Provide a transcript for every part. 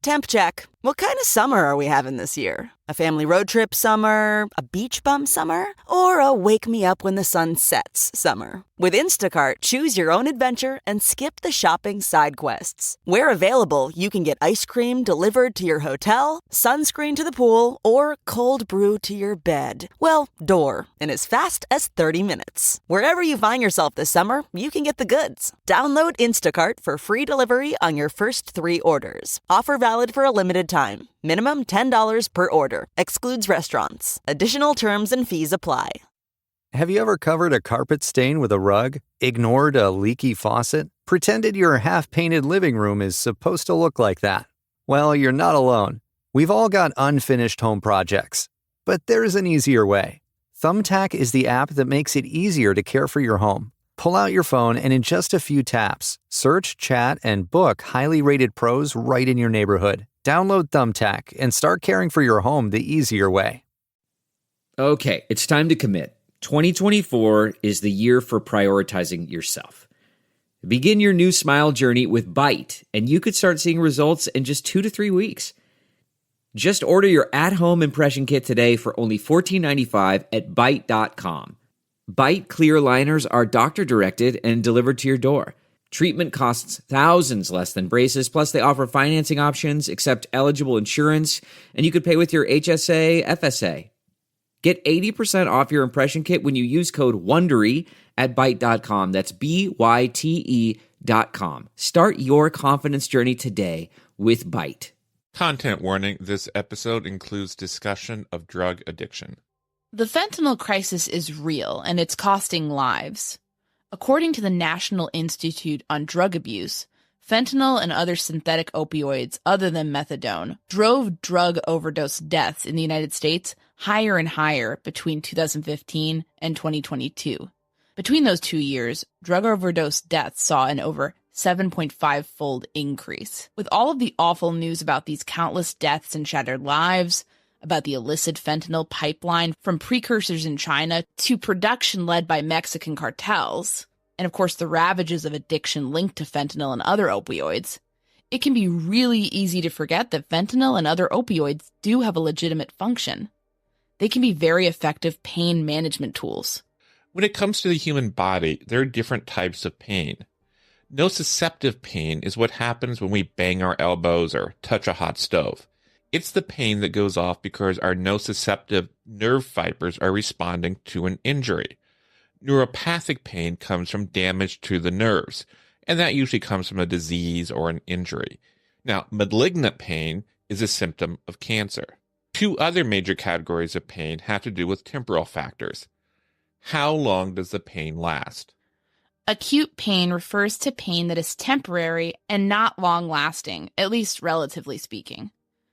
Temp check. What kind of summer are we having this year? A family road trip summer? A beach bum summer? Or a wake me up when the sun sets summer? With Instacart, choose your own adventure and skip the shopping side quests. Where available, you can get ice cream delivered to your hotel, sunscreen to the pool, or cold brew to your bed. Well, door, in as fast as 30 minutes. Wherever you find yourself this summer, you can get the goods. Download Instacart for free delivery on your first 3 orders. Offer valid for a limited time. Minimum $10 per order. Excludes restaurants. Additional terms and fees apply. Have you ever covered a carpet stain with a rug? Ignored a leaky faucet? Pretended your half-painted living room is supposed to look like that? Well, you're not alone. We've all got unfinished home projects. But there's an easier way. Thumbtack is the app that makes it easier to care for your home. Pull out your phone and in just a few taps, search, chat, and book highly rated pros right in your neighborhood. Download Thumbtack and start caring for your home the easier way. Okay, it's time to commit. 2024 is the year for prioritizing yourself. Begin your new smile journey with Byte, and you could start seeing results in just 2 to 3 weeks. Just order your at-home impression kit today for only $14.95 at Byte.com. Byte clear liners are doctor-directed and delivered to your door. Treatment costs thousands less than braces, plus they offer financing options, accept eligible insurance, and you could pay with your HSA, FSA. Get 80% off your impression kit when you use code WONDERY at Byte.com. That's BYTE.com. Start your confidence journey today with Byte. Content warning, this episode includes discussion of drug addiction. The fentanyl crisis is real, and it's costing lives. According to the National Institute on Drug Abuse, fentanyl and other synthetic opioids other than methadone drove drug overdose deaths in the United States higher and higher between 2015 and 2022. Between those 2 years, drug overdose deaths saw an over 7.5-fold increase. With all of the awful news about these countless deaths and shattered lives, about the illicit fentanyl pipeline from precursors in China to production led by Mexican cartels, and of course the ravages of addiction linked to fentanyl and other opioids, it can be really easy to forget that fentanyl and other opioids do have a legitimate function. They can be very effective pain management tools. When it comes to the human body, there are different types of pain. Nociceptive pain is what happens when we bang our elbows or touch a hot stove. It's the pain that goes off because our nociceptive nerve fibers are responding to an injury. Neuropathic pain comes from damage to the nerves, and that usually comes from a disease or an injury. Now, malignant pain is a symptom of cancer. 2 other major categories of pain have to do with temporal factors. How long does the pain last? Acute pain refers to pain that is temporary and not long-lasting, at least relatively speaking.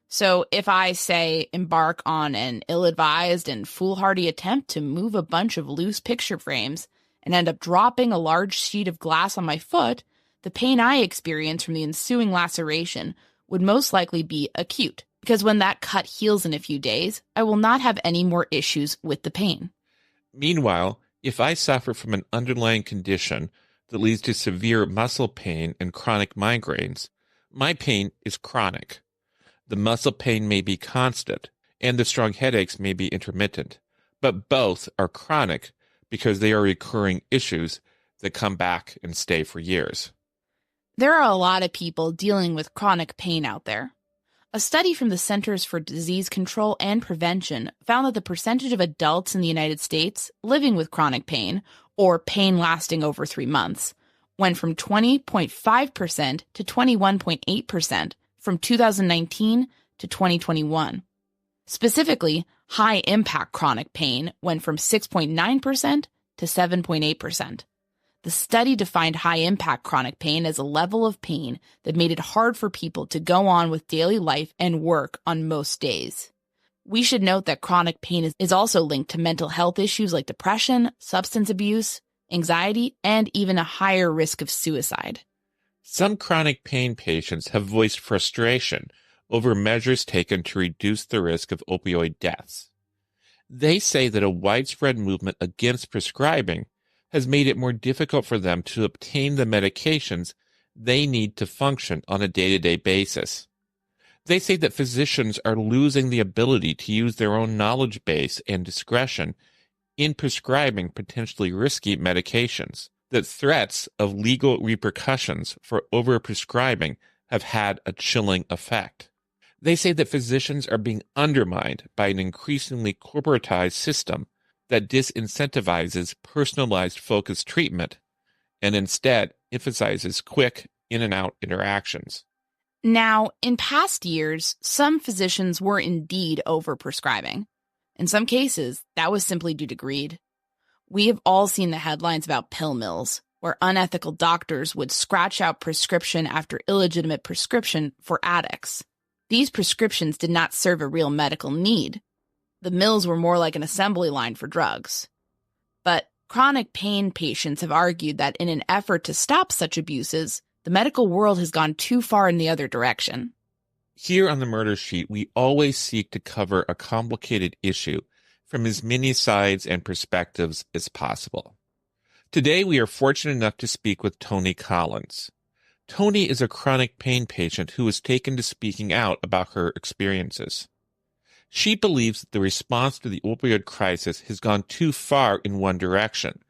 So if I, say, embark on an ill-advised and foolhardy attempt to move a bunch of loose picture frames and end up dropping a large sheet of glass on my foot, the pain I experience from the ensuing laceration would most likely be acute, because when that cut heals in a few days, I will not have any more issues with the pain. Meanwhile, if I suffer from an underlying condition that leads to severe muscle pain and chronic migraines, my pain is chronic. The muscle pain may be constant, and the strong headaches may be intermittent, but both are chronic because they are recurring issues that come back and stay for years. There are a lot of people dealing with chronic pain out there. A study from the Centers for Disease Control and Prevention found that the percentage of adults in the United States living with chronic pain, or pain lasting over 3 months, went from 20.5% to 21.8% from 2019 to 2021. Specifically, high-impact chronic pain went from 6.9% to 7.8%. The study defined high-impact chronic pain as a level of pain that made it hard for people to go on with daily life and work on most days. We should note that chronic pain is also linked to mental health issues like depression, substance abuse, anxiety, and even a higher risk of suicide. Some chronic pain patients have voiced frustration over measures taken to reduce the risk of opioid deaths. They say that a widespread movement against prescribing has made it more difficult for them to obtain the medications they need to function on a day-to-day basis. They say that physicians are losing the ability to use their own knowledge base and discretion in prescribing potentially risky medications, that threats of legal repercussions for overprescribing have had a chilling effect. They say that physicians are being undermined by an increasingly corporatized system that disincentivizes personalized focused treatment and instead emphasizes quick in-and-out interactions. Now, in past years, some physicians were indeed overprescribing. In some cases, that was simply due to greed. We have all seen the headlines about pill mills, where unethical doctors would scratch out prescription after illegitimate prescription for addicts. These prescriptions did not serve a real medical need. The mills were more like an assembly line for drugs. But chronic pain patients have argued that in an effort to stop such abuses, the medical world has gone too far in the other direction. Here on the Murder Sheet, we always seek to cover a complicated issue from as many sides and perspectives as possible. Today, we are fortunate enough to speak with Toni Collins. Toni is a chronic pain patient who was taken to speaking out about her experiences. She believes that the response to the opioid crisis has gone too far in one direction,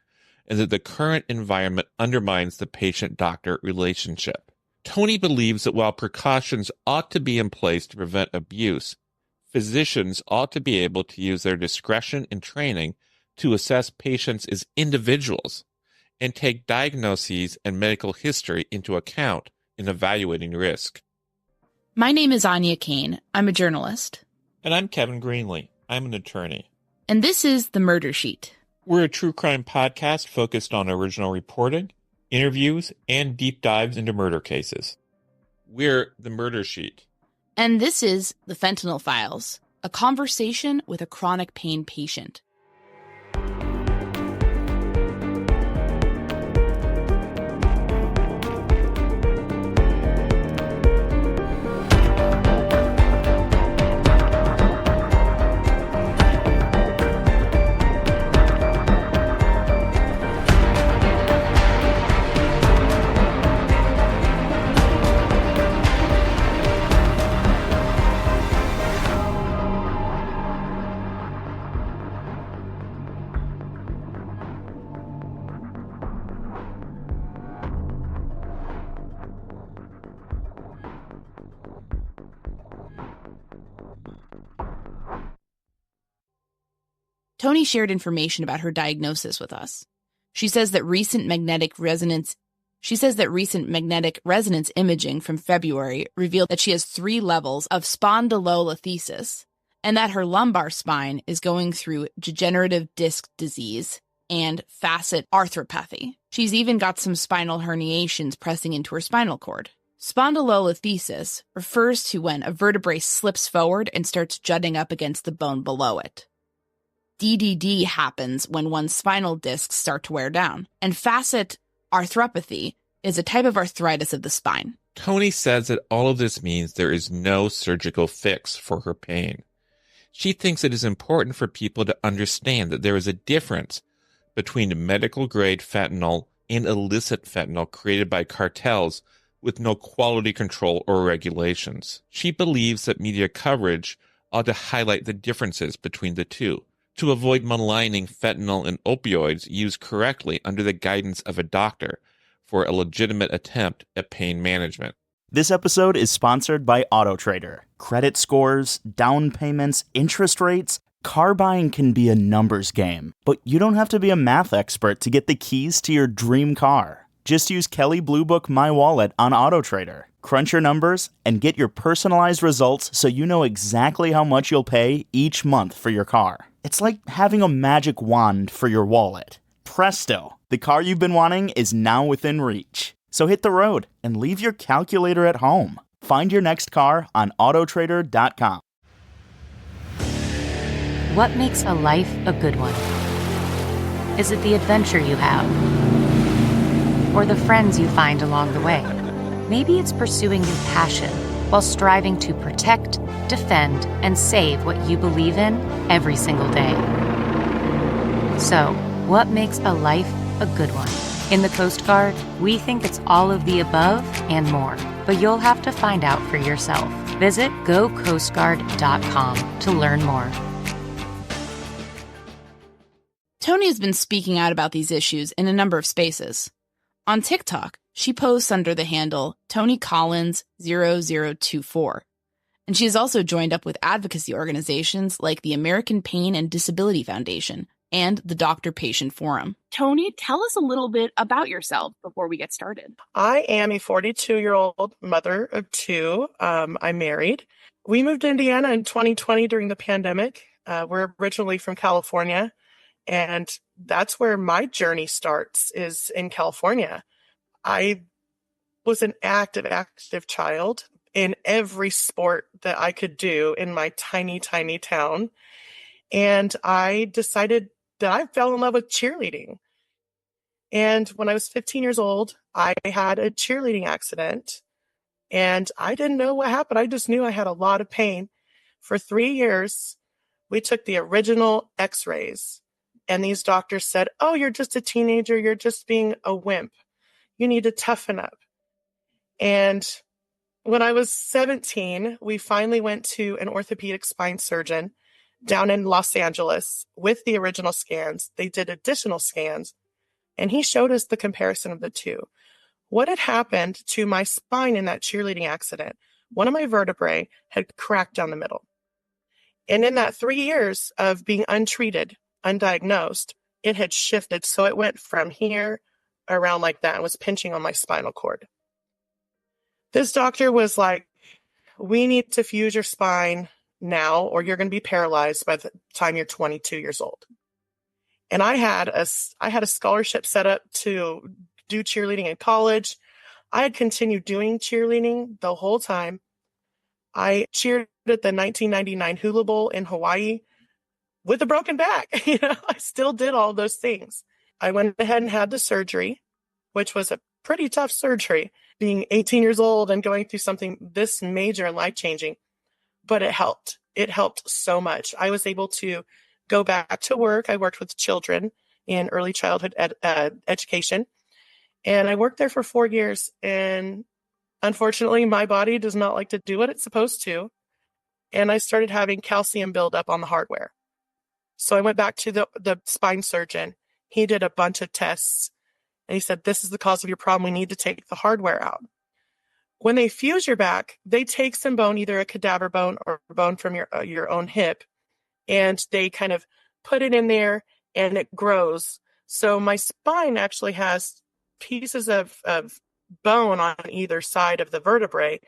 and that the current environment undermines the patient-doctor relationship. Toni believes that while precautions ought to be in place to prevent abuse, physicians ought to be able to use their discretion and training to assess patients as individuals and take diagnoses and medical history into account in evaluating risk. My name is Anya Kane. I'm a journalist. And I'm Kevin Greenlee. I'm an attorney. And this is The Murder Sheet. We're a true crime podcast focused on original reporting, interviews, and deep dives into murder cases. We're The Murder Sheet. And this is The Fentanyl Files, a conversation with a chronic pain patient. Toni shared information about her diagnosis with us. She says that recent magnetic resonance imaging from February revealed that she has 3 levels of spondylolisthesis and that her lumbar spine is going through degenerative disc disease and facet arthropathy. She's even got some spinal herniations pressing into her spinal cord. Spondylolisthesis refers to when a vertebrae slips forward and starts jutting up against the bone below it. DDD happens when one's spinal discs start to wear down, and facet arthropathy is a type of arthritis of the spine. Toni says that all of this means there is no surgical fix for her pain. She thinks it is important for people to understand that there is a difference between medical-grade fentanyl and illicit fentanyl created by cartels with no quality control or regulations. She believes that media coverage ought to highlight the differences between the two, to avoid maligning fentanyl and opioids used correctly under the guidance of a doctor for a legitimate attempt at pain management. This episode is sponsored by AutoTrader. Credit scores, down payments, interest rates. Car buying can be a numbers game, but you don't have to be a math expert to get the keys to your dream car. Just use Kelley Blue Book My Wallet on AutoTrader. Crunch your numbers and get your personalized results so you know exactly how much you'll pay each month for your car. It's like having a magic wand for your wallet. Presto! The car you've been wanting is now within reach. So hit the road and leave your calculator at home. Find your next car on autotrader.com. What makes a life a good one? Is it the adventure you have? Or the friends you find along the way? Maybe it's pursuing your passion while striving to protect, defend, and save what you believe in every single day. So, what makes a life a good one? In the Coast Guard, we think it's all of the above and more, but you'll have to find out for yourself. Visit gocoastguard.com to learn more. Tony has been speaking out about these issues in a number of spaces. On TikTok, she posts under the handle TonyCollins0024. And she has also joined up with advocacy organizations like the American Pain and Disability Foundation and the Doctor-Patient Forum. Tony, tell us a little bit about yourself before we get started. I am a 42-year-old mother of two. I'm married. We moved to Indiana in 2020 during the pandemic. We're originally from California, and that's where my journey starts, is in California. I was an active child in every sport that I could do in my tiny, tiny town. And I decided that I fell in love with cheerleading. And when I was 15 years old, I had a cheerleading accident, and I didn't know what happened. I just knew I had a lot of pain. For 3 years, we took the original x-rays, and these doctors said, "Oh, you're just a teenager. You're just being a wimp. You need to toughen up." And when I was 17, we finally went to an orthopedic spine surgeon down in Los Angeles with the original scans. They did additional scans, and he showed us the comparison of the two. What had happened to my spine in that cheerleading accident? One of my vertebrae had cracked down the middle. And in that 3 years of being untreated, undiagnosed, it had shifted. So it went from here around like that and was pinching on my spinal cord. This doctor was like, "We need to fuse your spine now, or you're going to be paralyzed by the time you're 22 years old." And I had a scholarship set up to do cheerleading in college. I had continued doing cheerleading the whole time. I cheered at the 1999 Hula Bowl in Hawaii with a broken back. I still did all those things. I went ahead and had the surgery, which was a pretty tough surgery, being 18 years old and going through something this major and life-changing. But it helped. It helped so much. I was able to go back to work. I worked with children in early childhood education. And I worked there for 4 years. And unfortunately, my body does not like to do what it's supposed to. And I started having calcium buildup on the hardware. So I went back to the spine surgeon. He did a bunch of tests. And he said, "This is the cause of your problem. We need to take the hardware out." When they fuse your back, they take some bone, either a cadaver bone or bone from your own hip, and they kind of put it in there and it grows. So my spine actually has pieces of bone on either side of the vertebrae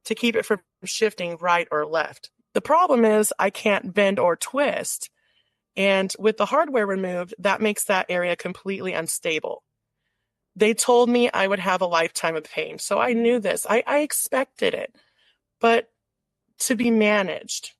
to keep it from shifting right or left. The problem is I can't bend or twist. And with the hardware removed, that makes that area completely unstable. They told me I would have a lifetime of pain. So I knew this. I expected it. But to be managed,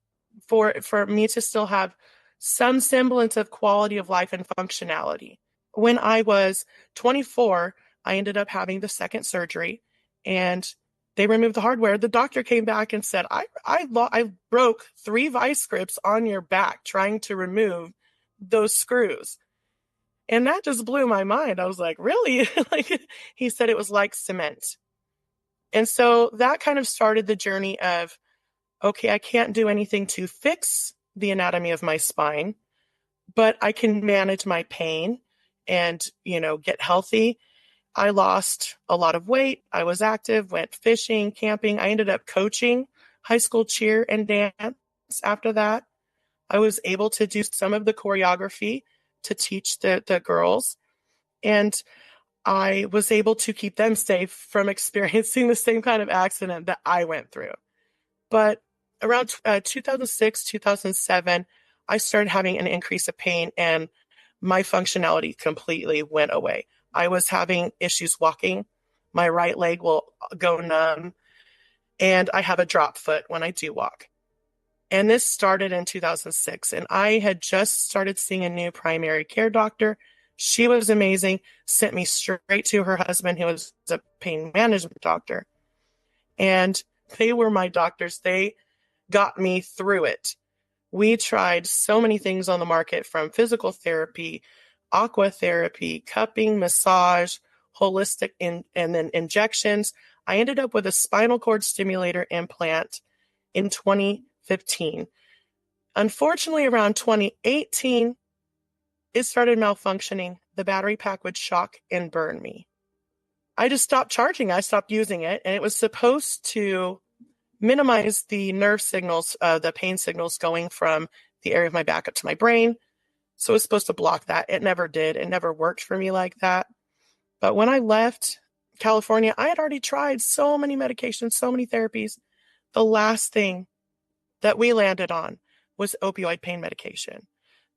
for me to still have some semblance of quality of life and functionality. When I was 24, I ended up having the second surgery, and they removed the hardware. The doctor came back and said, I broke 3 vice grips on your back trying to remove those screws. And that just blew my mind. I was like, really? He said it was like cement. And so that kind of started the journey of, okay, I can't do anything to fix the anatomy of my spine, but I can manage my pain and, get healthy. I lost a lot of weight. I was active, went fishing, camping. I ended up coaching high school cheer and dance after that. I was able to do some of the choreography to teach the girls. And I was able to keep them safe from experiencing the same kind of accident that I went through. But around 2006, 2007, I started having an increase of pain, and my functionality completely went away. I was having issues walking. My right leg will go numb, and I have a drop foot when I do walk. And this started in 2006, and I had just started seeing a new primary care doctor. She was amazing, sent me straight to her husband, who was a pain management doctor. And they were my doctors. They got me through it. We tried so many things on the market, from physical therapy, aqua therapy, cupping, massage, holistic, and then injections. I ended up with a spinal cord stimulator implant in 2015. Unfortunately, around 2018, it started malfunctioning. The battery pack would shock and burn me. I just stopped charging. I stopped using it, and it was supposed to minimize the nerve signals, the pain signals going from the area of my back up to my brain. So it was supposed to block that. It never did. It never worked for me like that. But when I left California, I had already tried so many medications, so many therapies. The last thing that we landed on was opioid pain medication.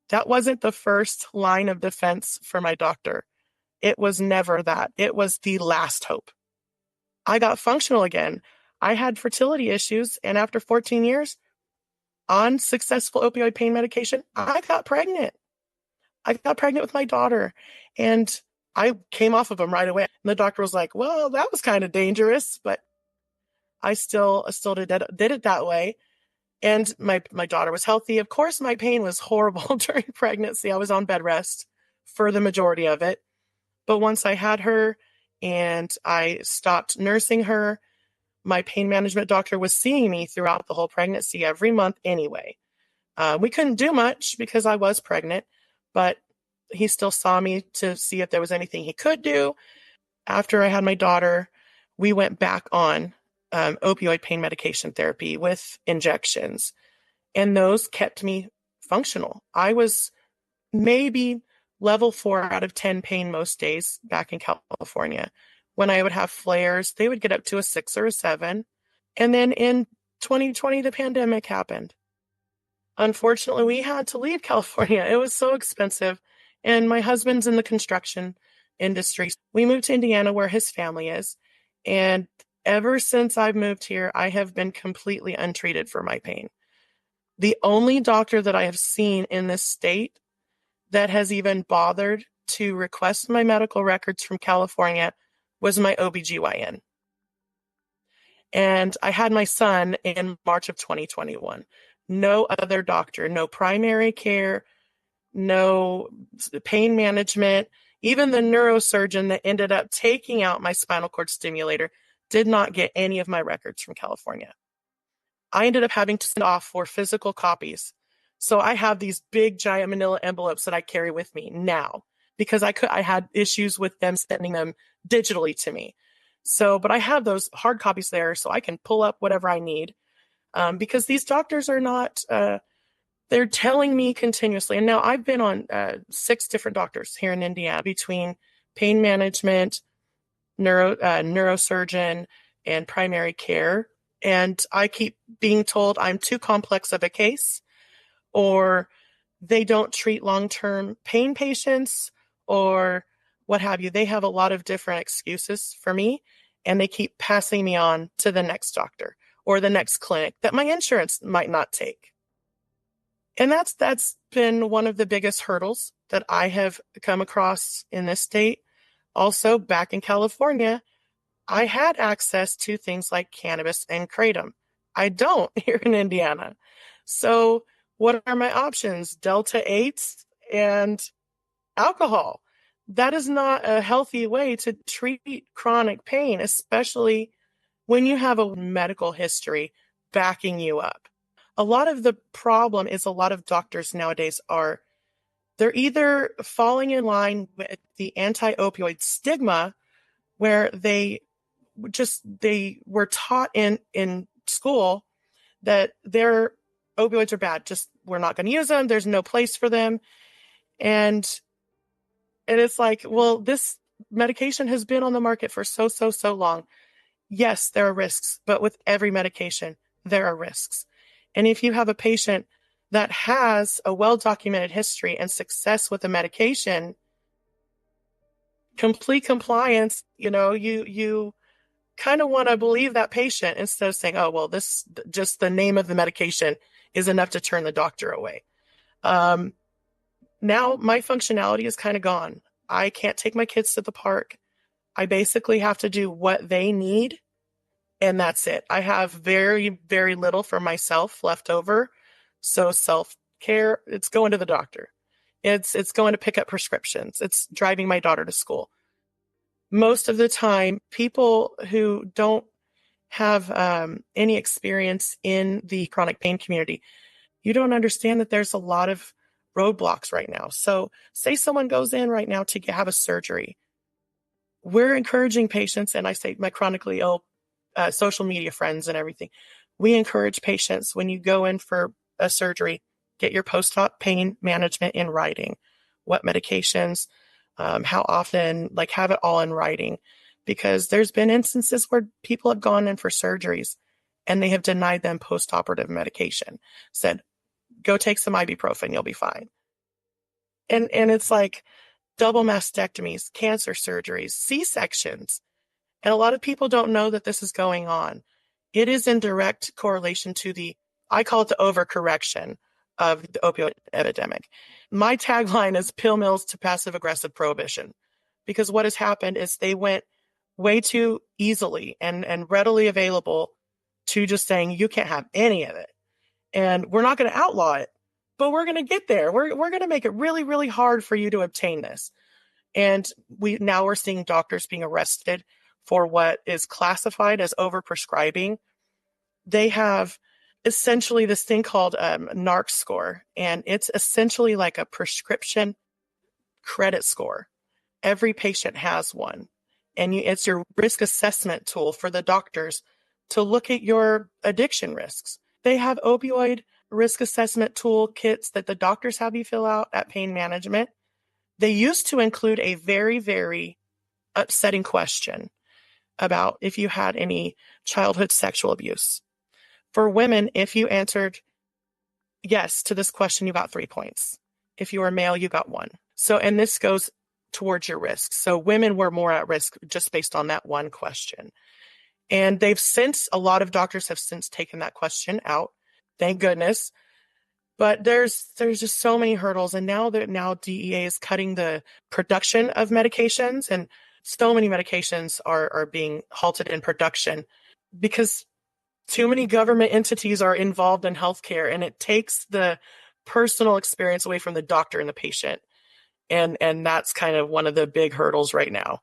That wasn't the first line of defense for my doctor. It was never that. It was the last hope. I got functional again. I had fertility issues, and after 14 years on successful opioid pain medication, I got pregnant. I got pregnant with my daughter, and I came off of them right away. And the doctor was like, well, that was kind of dangerous, but I still did it that way. And my daughter was healthy. Of course, my pain was horrible during pregnancy. I was on bed rest for the majority of it. But once I had her and I stopped nursing her, my pain management doctor was seeing me throughout the whole pregnancy every month anyway. We couldn't do much because I was pregnant, but he still saw me to see if there was anything he could do. After I had my daughter, we went back on opioid pain medication therapy with injections, and those kept me functional. I was maybe level 4 out of 10 pain most days back in California. When I would have flares, they would get up to a 6 or a 7. And then in 2020, the pandemic happened. Unfortunately, we had to leave California. It was so expensive. And my husband's in the construction industry. We moved to Indiana where his family is. And ever since I've moved here, I have been completely untreated for my pain. The only doctor that I have seen in this state that has even bothered to request my medical records from California was my OBGYN. And I had my son in March of 2021. No other doctor, no primary care, no pain management. Even the neurosurgeon that ended up taking out my spinal cord stimulator did not get any of my records from California. I ended up having to send off for physical copies. So I have these big giant manila envelopes that I carry with me now because I had issues with them sending them digitally to me. So, but I have those hard copies there so I can pull up whatever I need because these doctors are not, they're telling me continuously. And now I've been on 6 different doctors here in Indiana between pain management, neurosurgeon, and primary care. And I keep being told I'm too complex of a case, or they don't treat long-term pain patients, or what have you. They have a lot of different excuses for me, and they keep passing me on to the next doctor or the next clinic that my insurance might not take. And that's been one of the biggest hurdles that I have come across in this state. Also, back in California, I had access to things like cannabis and kratom. I don't here in Indiana. So what are my options? Delta 8s and alcohol. That is not a healthy way to treat chronic pain, especially when you have a medical history backing you up. A lot of the problem is a lot of doctors nowadays they're either falling in line with the anti-opioid stigma where they were taught in school that their opioids are bad. Just, we're not going to use them. There's no place for them. And it's like, well, this medication has been on the market for so long. Yes, there are risks, but with every medication, there are risks. And if you have a patient that has a well-documented history and success with a medication, complete compliance, you kind of want to believe that patient instead of saying, oh, well, this, just the name of the medication is enough to turn the doctor away. Now my functionality is kind of gone. I can't take my kids to the park. I basically have to do what they need, and that's it. I have very, very little for myself left over. So self-care, it's going to the doctor. It's going to pick up prescriptions. It's driving my daughter to school. Most of the time, people who don't have any experience in the chronic pain community, you don't understand that there's a lot of roadblocks right now. So say someone goes in right now to have a surgery. We're encouraging patients, and I say my chronically ill social media friends and everything, we encourage patients when you go in for a surgery, get your post-op pain management in writing. What medications, how often, like have it all in writing. Because there's been instances where people have gone in for surgeries and they have denied them post-operative medication, said, go take some ibuprofen, you'll be fine. And it's like double mastectomies, cancer surgeries, C-sections. And a lot of people don't know that this is going on. It is in direct correlation to I call it the overcorrection of the opioid epidemic. My tagline is pill mills to passive aggressive prohibition, because what has happened is they went way too easily and readily available to just saying you can't have any of it. And we're not going to outlaw it, but we're going to get there. We're going to make it really, really hard for you to obtain this. And we're seeing doctors being arrested for what is classified as overprescribing. They have essentially this thing called NARC score, and it's essentially like a prescription credit score. Every patient has one, and it's your risk assessment tool for the doctors to look at your addiction risks. They have opioid risk assessment tool kits that the doctors have you fill out at Pain Management. They used to include a very, very upsetting question about if you had any childhood sexual abuse. For women, if you answered yes to this question, you got 3 points. If you were male, you got 1. So, and this goes towards your risk. So women were more at risk just based on that one question. And a lot of doctors have since taken that question out. Thank goodness. But there's just so many hurdles. And now DEA is cutting the production of medications, and so many medications are being halted in production because too many government entities are involved in healthcare, and it takes the personal experience away from the doctor and the patient. And that's kind of one of the big hurdles right now.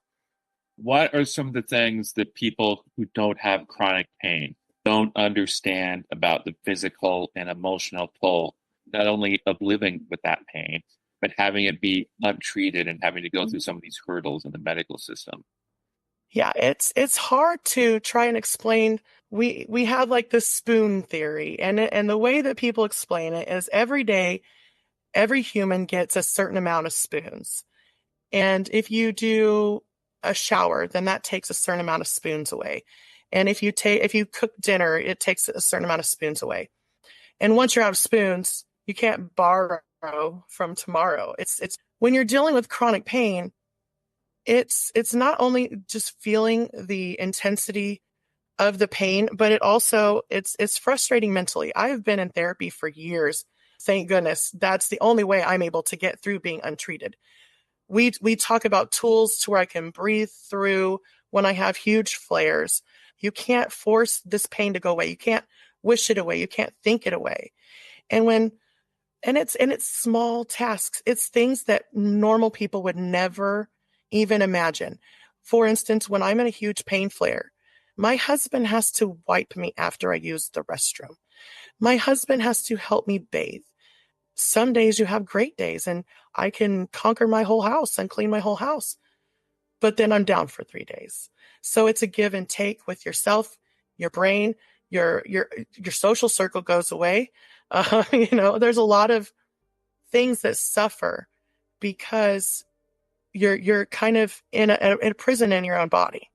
What are some of the things that people who don't have chronic pain don't understand about the physical and emotional toll, not only of living with that pain, but having it be untreated and having to go through some of these hurdles in the medical system? Yeah, it's hard to try and explain. We have like this spoon theory, and the way that people explain it is every day, every human gets a certain amount of spoons. And if you do a shower, then that takes a certain amount of spoons away. And if you cook dinner, it takes a certain amount of spoons away. And once you're out of spoons, you can't borrow from tomorrow. It's when you're dealing with chronic pain, it's not only just feeling the intensity of the pain, but it's frustrating mentally. I have been in therapy for years. Thank goodness. That's the only way I'm able to get through being untreated. We talk about tools to where I can breathe through when I have huge flares. You can't force this pain to go away. You can't wish it away. You can't think it away. And it's small tasks. It's things that normal people would never even imagine. For instance, when I'm in a huge pain flare, my husband has to wipe me after I use the restroom. My husband has to help me bathe. Some days you have great days and I can conquer my whole house and clean my whole house, but then I'm down for 3 days. So it's a give and take with yourself, your brain, your social circle goes away. There's a lot of things that suffer because you're kind of in a prison in your own body.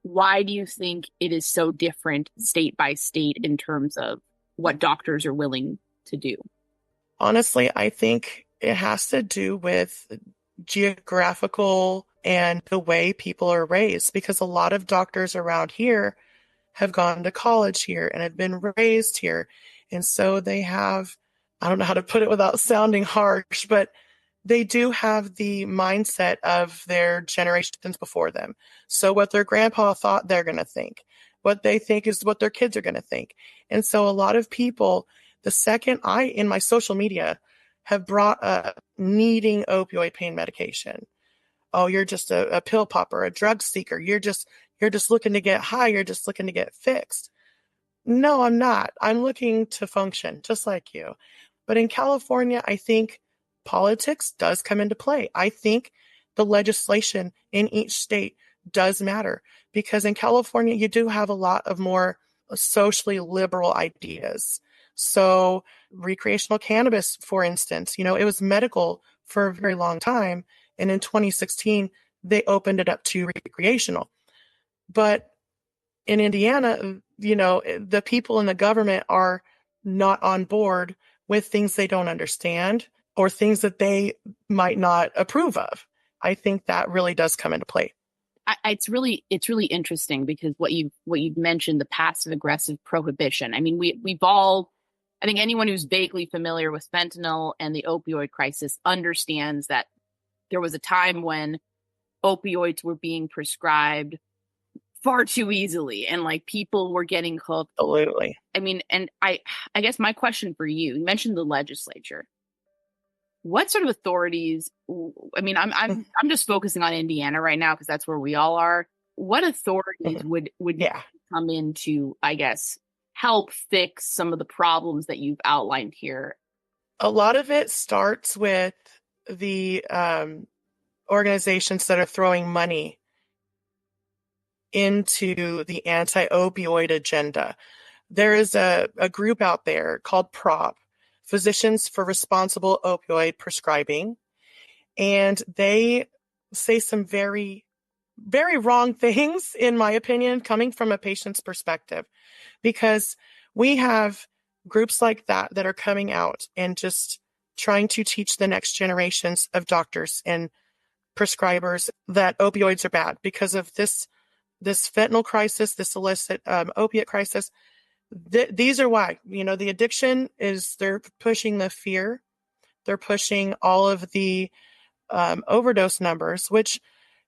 Why do you think it is so different state by state in terms of what doctors are willing to do? Honestly, I think it has to do with geographical and the way people are raised, because a lot of doctors around here have gone to college here and have been raised here. And so they have, I don't know how to put it without sounding harsh, but they do have the mindset of their generations before them. So what their grandpa thought, they're going to think. What they think is what their kids are going to think. And so a lot of people, the second in my social media have brought up needing opioid pain medication. Oh, you're just a pill popper, a drug seeker. You're you're just looking to get high. You're just looking to get fixed. No, I'm not. I'm looking to function just like you. But in California, I think politics does come into play. I think the legislation in each state does matter because in California, you do have a lot of more socially liberal ideas. So recreational cannabis, for instance, it was medical for a very long time. And in 2016, they opened it up to recreational. But in Indiana, the people in the government are not on board with things they don't understand or things that they might not approve of. I think that really does come into play. It's really interesting because what you've mentioned, the passive aggressive prohibition. I mean, I think anyone who's vaguely familiar with fentanyl and the opioid crisis understands that there was a time when opioids were being prescribed far too easily and like people were getting hooked. Absolutely. I mean, and I guess my question for you mentioned the legislature. What sort of authorities? I mean, I'm just focusing on Indiana right now because that's where we all are. What authorities would come in to, I guess, help fix some of the problems that you've outlined here? A lot of it starts with the organizations that are throwing money into the anti-opioid agenda. There is a group out there called PROP, Physicians for Responsible Opioid Prescribing, and they say some very, very wrong things, in my opinion, coming from a patient's perspective, because we have groups like that are coming out and just trying to teach the next generations of doctors and prescribers that opioids are bad because of this fentanyl crisis, this illicit opiate crisis. These are why, the addiction is they're pushing the fear. They're pushing all of the overdose numbers, which,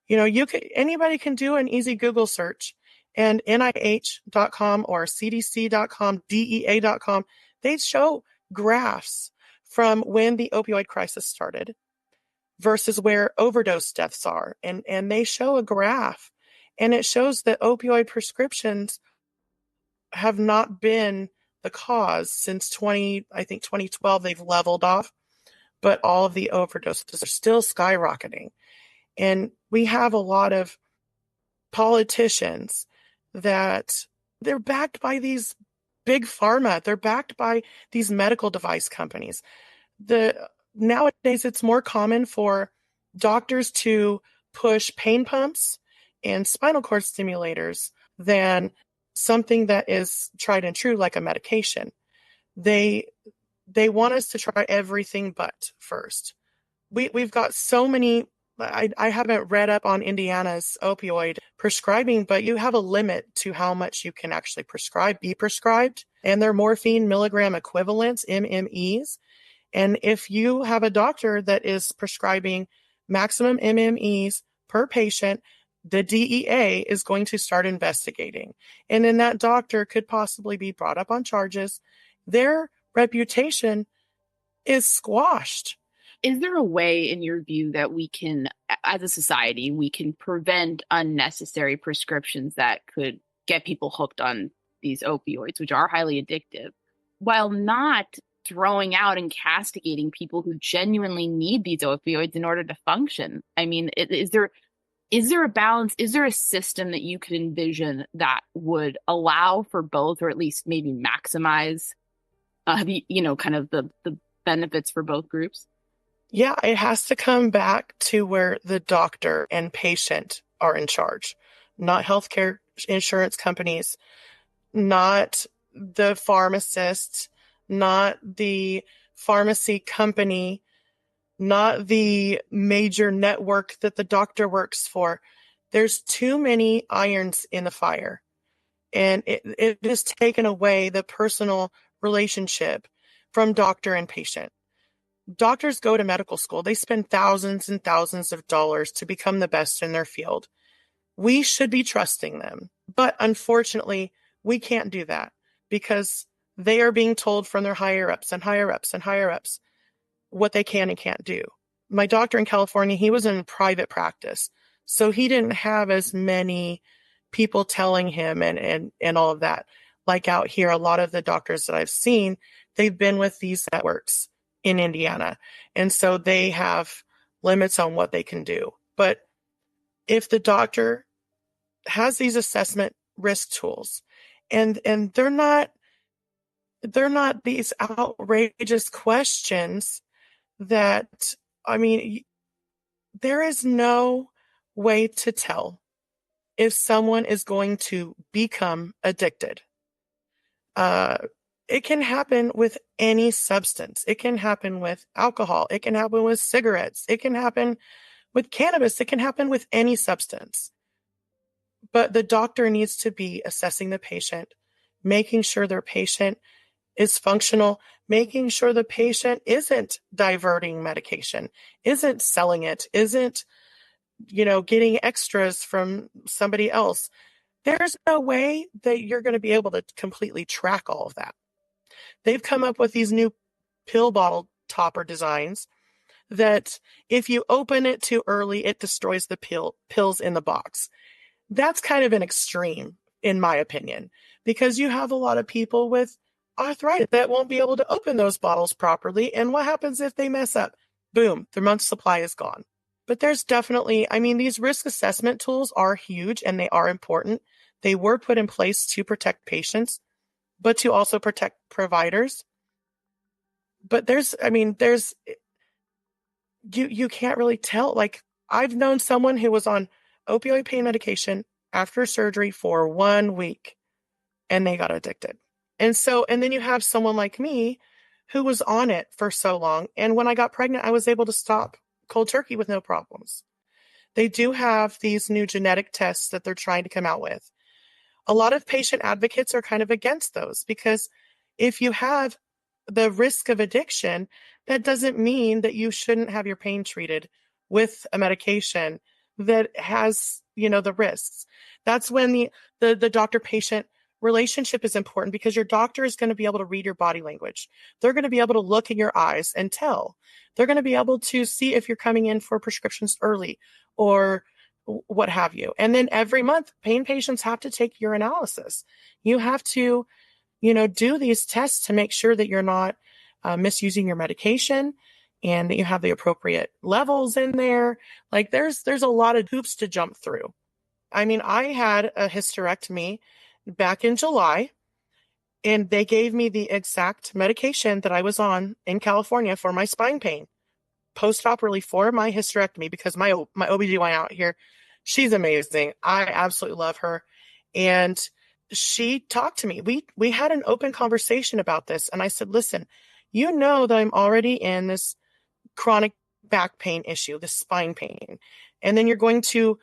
anybody can do an easy Google search, and NIH.com or CDC.com, DEA.com, they show graphs from when the opioid crisis started versus where overdose deaths are. And they show a graph, and it shows that opioid prescriptions have not been the cause since 2012. They've leveled off, but all of the overdoses are still skyrocketing. And we have a lot of politicians that they're backed by these big pharma. They're backed by these medical device companies. Nowadays, it's more common for doctors to push pain pumps and spinal cord stimulators than something that is tried and true, like a medication. They want us to try everything but first. We've got so many. I haven't read up on Indiana's opioid prescribing, but you have a limit to how much you can actually be prescribed. And they're morphine milligram equivalents, MMEs. And if you have a doctor that is prescribing maximum MMEs per patient, the DEA is going to start investigating. And then that doctor could possibly be brought up on charges. Their reputation is squashed. Is there a way, in your view, that we can, as a society, we can prevent unnecessary prescriptions that could get people hooked on these opioids, which are highly addictive, while not throwing out and castigating people who genuinely need these opioids in order to function? I mean, is there a balance? Is there a system that you could envision that would allow for both, or at least maybe maximize, kind of the benefits for both groups? Yeah, it has to come back to where the doctor and patient are in charge, not healthcare insurance companies, not the pharmacist, not the pharmacy company, not the major network that the doctor works for. There's too many irons in the fire. And it has taken away the personal relationship from doctor and patient. Doctors go to medical school. They spend thousands and thousands of dollars to become the best in their field. We should be trusting them. But unfortunately, we can't do that because they are being told from their higher ups and higher ups and higher ups what they can and can't do. My doctor in California, he was in private practice. So he didn't have as many people telling him and all of that. Like out here, a lot of the doctors that I've seen, they've been with these networks in Indiana. And so they have limits on what they can do. But if the doctor has these assessment risk tools and they're not these outrageous questions that, I mean, there is no way to tell if someone is going to become addicted. It can happen with any substance. It can happen with alcohol. It can happen with cigarettes. It can happen with cannabis. It can happen with any substance. But the doctor needs to be assessing the patient, making sure their patient is functional, making sure the patient isn't diverting medication, isn't selling it, isn't, getting extras from somebody else. There's no way that you're going to be able to completely track all of that. They've come up with these new pill bottle topper designs that if you open it too early, it destroys the pills in the box. That's kind of an extreme, in my opinion, because you have a lot of people with arthritis that won't be able to open those bottles properly. And what happens if they mess up? Boom, their month's supply is gone. But there's definitely, these risk assessment tools are huge and they are important. They were put in place to protect patients, but to also protect providers. But you can't really tell. Like, I've known someone who was on opioid pain medication after surgery for 1 week and they got addicted. And then you have someone like me who was on it for so long. And when I got pregnant, I was able to stop cold turkey with no problems. They do have these new genetic tests that they're trying to come out with. A lot of patient advocates are kind of against those because if you have the risk of addiction, that doesn't mean that you shouldn't have your pain treated with a medication that has, the risks. That's when the doctor-patient relationship is important because your doctor is going to be able to read your body language. They're going to be able to look in your eyes and tell. They're going to be able to see if you're coming in for prescriptions early or what have you. And then every month, pain patients have to take urinalysis. You have to, do these tests to make sure that you're not misusing your medication and that you have the appropriate levels in there. Like there's a lot of hoops to jump through. I had a hysterectomy back in July, and they gave me the exact medication that I was on in California for my spine pain post-operatively for my hysterectomy because my OBGYN out here, she's amazing. I absolutely love her. And she talked to me. We had an open conversation about this. And I said, listen, you know that I'm already in this chronic back pain issue, this spine pain. And then you're going to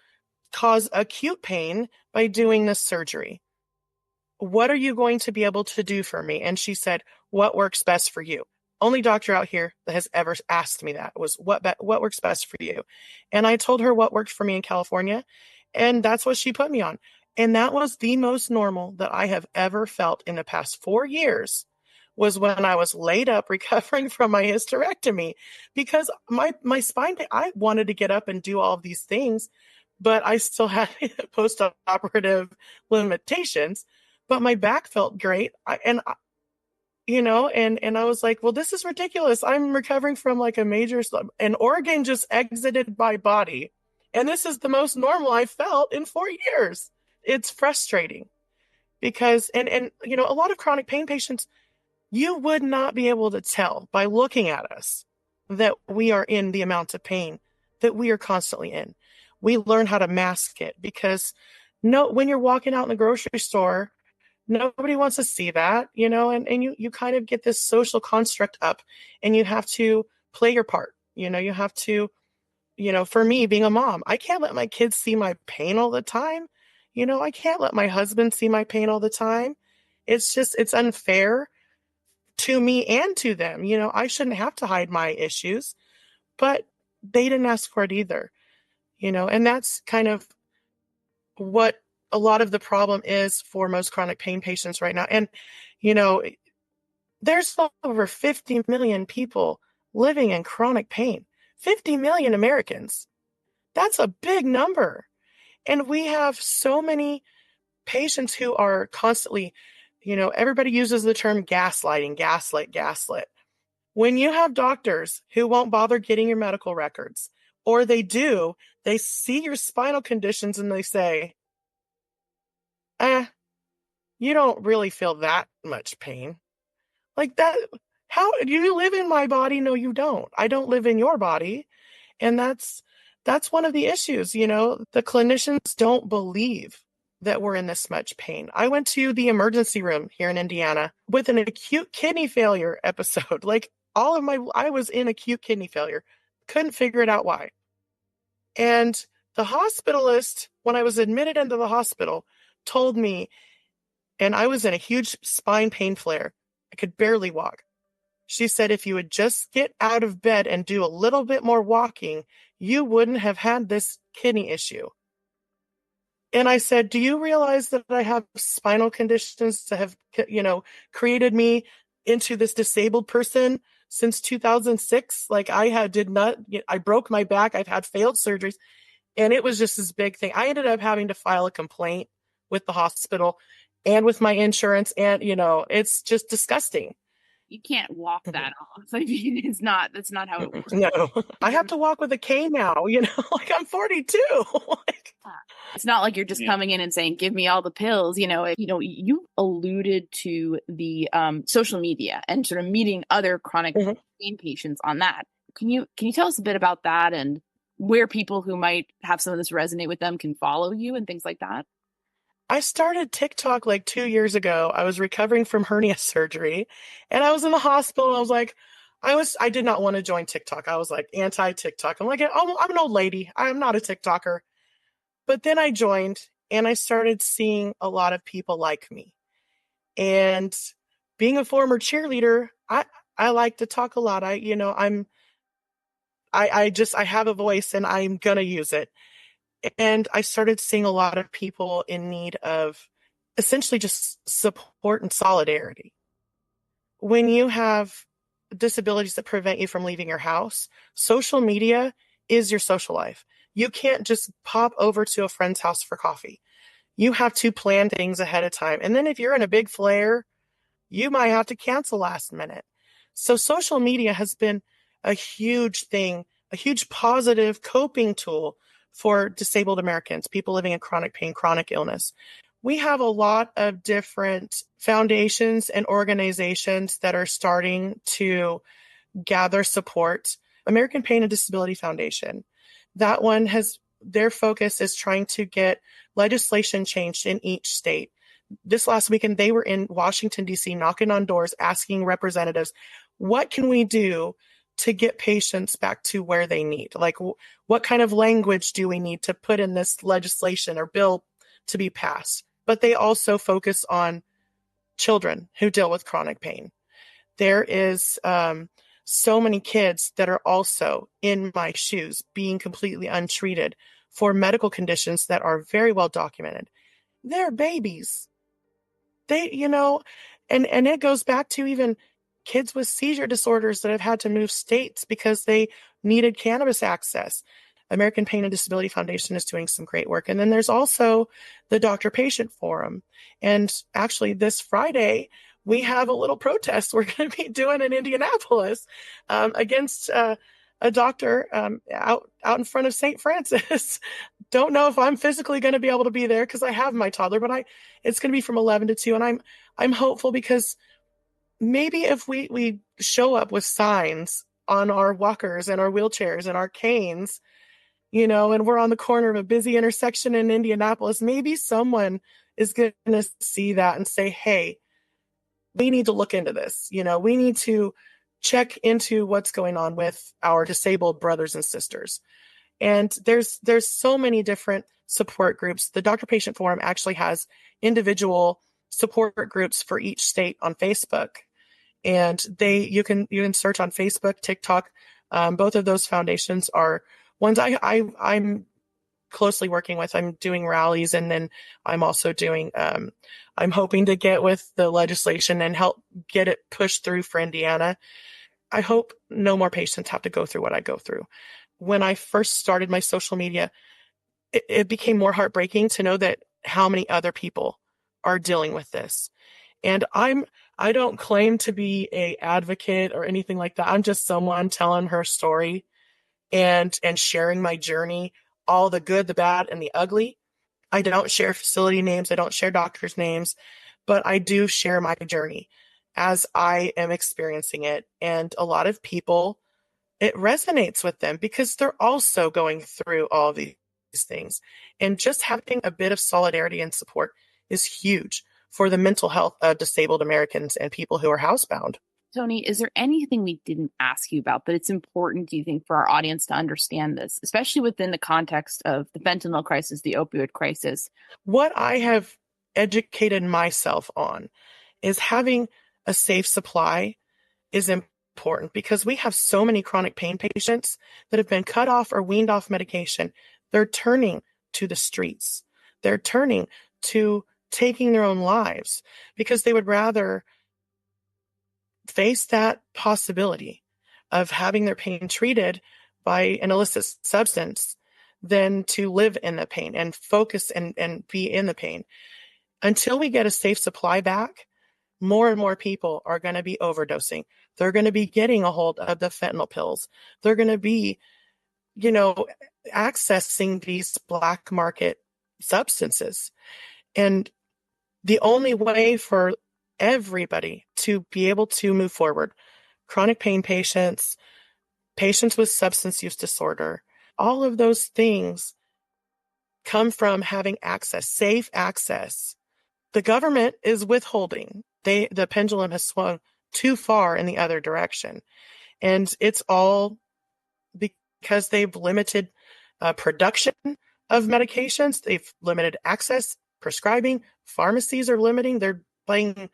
cause acute pain by doing this surgery. What are you going to be able to do for me? And she said, what works best for you? Only doctor out here that has ever asked me that was what works best for you. And I told her what worked for me in California. And that's what she put me on. And that was the most normal that I have ever felt in the past 4 years was when I was laid up recovering from my hysterectomy because my spine, I wanted to get up and do all of these things, but I still had post-operative limitations, but my back felt great. And I was like, well, this is ridiculous. I'm recovering from like a major, an organ just exited my body. And this is the most normal I felt in 4 years. It's frustrating because, and a lot of chronic pain patients, you would not be able to tell by looking at us that we are in the amount of pain that we are constantly in. We learn how to mask it because when you're walking out in the grocery store, nobody wants to see that, and you kind of get this social construct up and you have to play your part. You have to, for me being a mom, I can't let my kids see my pain all the time. I can't let my husband see my pain all the time. It's unfair to me and to them. I shouldn't have to hide my issues, but they didn't ask for it either, and that's kind of what a lot of the problem is for most chronic pain patients right now. And, there's over 50 million people living in chronic pain, 50 million Americans. That's a big number. And we have so many patients who are constantly, everybody uses the term gaslighting, gaslit. When you have doctors who won't bother getting your medical records, or they do, they see your spinal conditions and they say, you don't really feel that much pain. Like that, how do you live in my body? No, you don't. I don't live in your body. And that's one of the issues, the clinicians don't believe that we're in this much pain. I went to the emergency room here in Indiana with an acute kidney failure episode. Like I was in acute kidney failure. Couldn't figure it out why. And the hospitalist, when I was admitted into the hospital, told me, and I was in a huge spine pain flare. I could barely walk. She said, if you would just get out of bed and do a little bit more walking, you wouldn't have had this kidney issue. And I said, do you realize that I have spinal conditions that have, created me into this disabled person since 2006? Like I broke my back. I've had failed surgeries. And it was just this big thing. I ended up having to file a complaint with the hospital and with my insurance. And, it's just disgusting. You can't walk that off. I mean, that's not how it works. No, I have to walk with a cane now, like I'm 42. It's not like you're just coming in and saying, give me all the pills. You alluded to the social media and sort of meeting other chronic pain patients on that. Can you tell us a bit about that and where people who might have some of this resonate with them can follow you and things like that? I started TikTok like 2 years ago. I was recovering from hernia surgery and I was in the hospital. I was like, I did not want to join TikTok. I was like anti-TikTok. I'm like, oh, I'm an old lady. I'm not a TikToker. But then I joined and I started seeing a lot of people like me. And being a former cheerleader, I like to talk a lot. I have a voice and I'm going to use it. And I started seeing a lot of people in need of essentially just support and solidarity. When you have disabilities that prevent you from leaving your house, social media is your social life. You can't just pop over to a friend's house for coffee. You have to plan things ahead of time. And then if you're in a big flare, you might have to cancel last minute. So social media has been a huge thing, a huge positive coping tool for disabled Americans, people living in chronic pain, chronic illness. We have a lot of different foundations and organizations that are starting to gather support. American Pain and Disability Foundation, that one their focus is trying to get legislation changed in each state. This last weekend, they were in Washington, D.C., knocking on doors, asking representatives, what can we do to get patients back to where they need? Like, what kind of language do we need to put in this legislation or bill to be passed? But they also focus on children who deal with chronic pain. There is so many kids that are also in my shoes being completely untreated for medical conditions that are very well documented. They're babies. And it goes back to even kids with seizure disorders that have had to move states because they needed cannabis access. American Pain and Disability Foundation is doing some great work. And then there's also the Doctor Patient Forum. And actually this Friday, we have a little protest we're going to be doing in Indianapolis against a doctor out in front of St. Francis. Don't know if I'm physically going to be able to be there because I have my toddler, but it's going to be from 11 to 2. And I'm hopeful because maybe if we show up with signs on our walkers and our wheelchairs and our canes, and we're on the corner of a busy intersection in Indianapolis, maybe someone is going to see that and say, hey, we need to look into this. We need to check into what's going on with our disabled brothers and sisters. And there's so many different support groups. The Doctor Patient Forum actually has individual support groups for each state on Facebook. And you can search on Facebook, TikTok. Both of those foundations are ones I'm closely working with. I'm doing rallies, and then I'm also doing, I'm hoping to get with the legislation and help get it pushed through for Indiana. I hope no more patients have to go through what I go through. When I first started my social media, it became more heartbreaking to know that how many other people are dealing with this. And I don't claim to be a advocate or anything like that. I'm just someone telling her story and sharing my journey, all the good, the bad, and the ugly. I don't share facility names. I don't share doctors' names, but I do share my journey as I am experiencing it. And a lot of people, it resonates with them because they're also going through all these things. And just having a bit of solidarity and support is huge for the mental health of disabled Americans and people who are housebound. Tony, is there anything we didn't ask you about, but it's important, do you think, for our audience to understand this, especially within the context of the fentanyl crisis, the opioid crisis? What I have educated myself on is having a safe supply is important because we have so many chronic pain patients that have been cut off or weaned off medication. They're turning to the streets. They're turning to taking their own lives because they would rather face that possibility of having their pain treated by an illicit substance than to live in the pain and focus and be in the pain. Until we get a safe supply back, more and more people are going to be overdosing. They're going to be getting a hold of the fentanyl pills. They're going to be, accessing these black market substances. And the only way for everybody to be able to move forward, chronic pain patients, patients with substance use disorder, all of those things come from having access, safe access. The government is withholding. The pendulum has swung too far in the other direction. And it's all because they've limited production of medications. They've limited access, prescribing. Pharmacies are limiting. They're playing,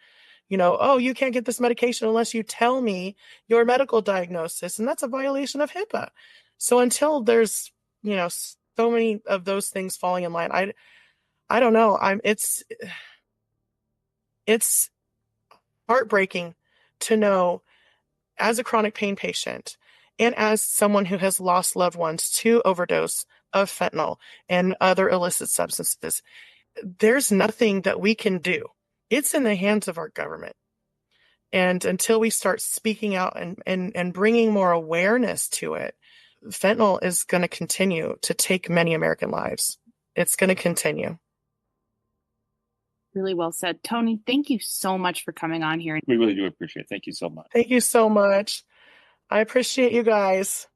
oh, you can't get this medication unless you tell me your medical diagnosis. And that's a violation of HIPAA. So until there's, so many of those things falling in line, I don't know. It's heartbreaking to know, as a chronic pain patient and as someone who has lost loved ones to overdose of fentanyl and other illicit substances, there's nothing that we can do. It's in the hands of our government. And until we start speaking out and bringing more awareness to it, fentanyl is going to continue to take many American lives. It's going to continue. Really well said. Tony, thank you so much for coming on here. We really do appreciate it. Thank you so much. Thank you so much. I appreciate you guys.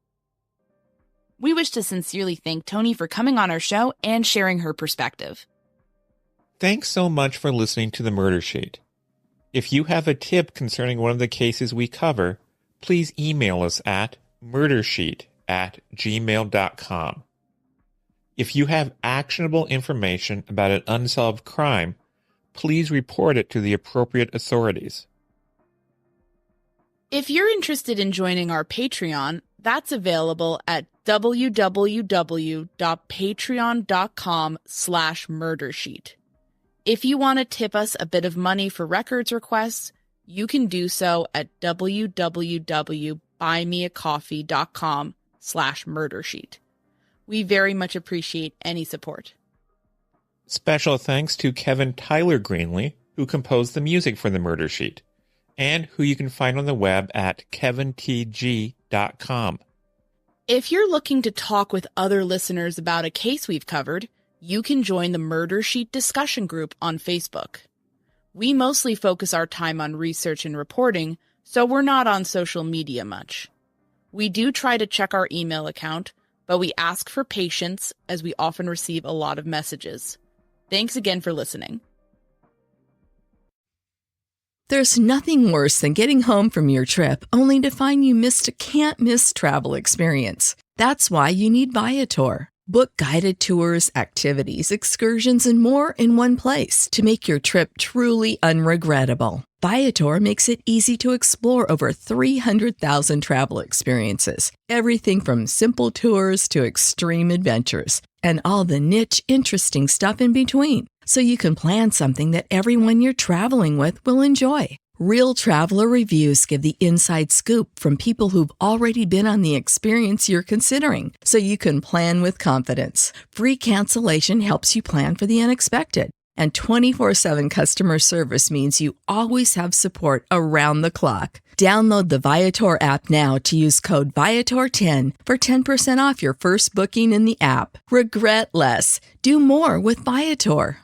We wish to sincerely thank Tony for coming on our show and sharing her perspective. Thanks so much for listening to The Murder Sheet. If you have a tip concerning one of the cases we cover, please email us at murdersheet@gmail.com. If you have actionable information about an unsolved crime, please report it to the appropriate authorities. If you're interested in joining our Patreon, that's available at www.patreon.com/murdersheet. If you want to tip us a bit of money for records requests, you can do so at www.buymeacoffee.com/murdersheet. We very much appreciate any support. Special thanks to Kevin Tyler Greenlee, who composed the music for The Murder Sheet, and who you can find on the web at kevintg.com. If you're looking to talk with other listeners about a case we've covered, you can join the Murder Sheet discussion group on Facebook. We mostly focus our time on research and reporting, so we're not on social media much. We do try to check our email account, but we ask for patience as we often receive a lot of messages. Thanks again for listening. There's nothing worse than getting home from your trip only to find you missed a can't-miss travel experience. That's why you need Viator. Book guided tours, activities, excursions, and more in one place to make your trip truly unregrettable. Viator makes it easy to explore over 300,000 travel experiences. Everything from simple tours to extreme adventures, and all the niche, interesting stuff in between. So you can plan something that everyone you're traveling with will enjoy. Real traveler reviews give the inside scoop from people who've already been on the experience you're considering, so you can plan with confidence. Free cancellation helps you plan for the unexpected. And 24/7 customer service means you always have support around the clock. Download the Viator app now to use code Viator10 for 10% off your first booking in the app. Regret less. Do more with Viator.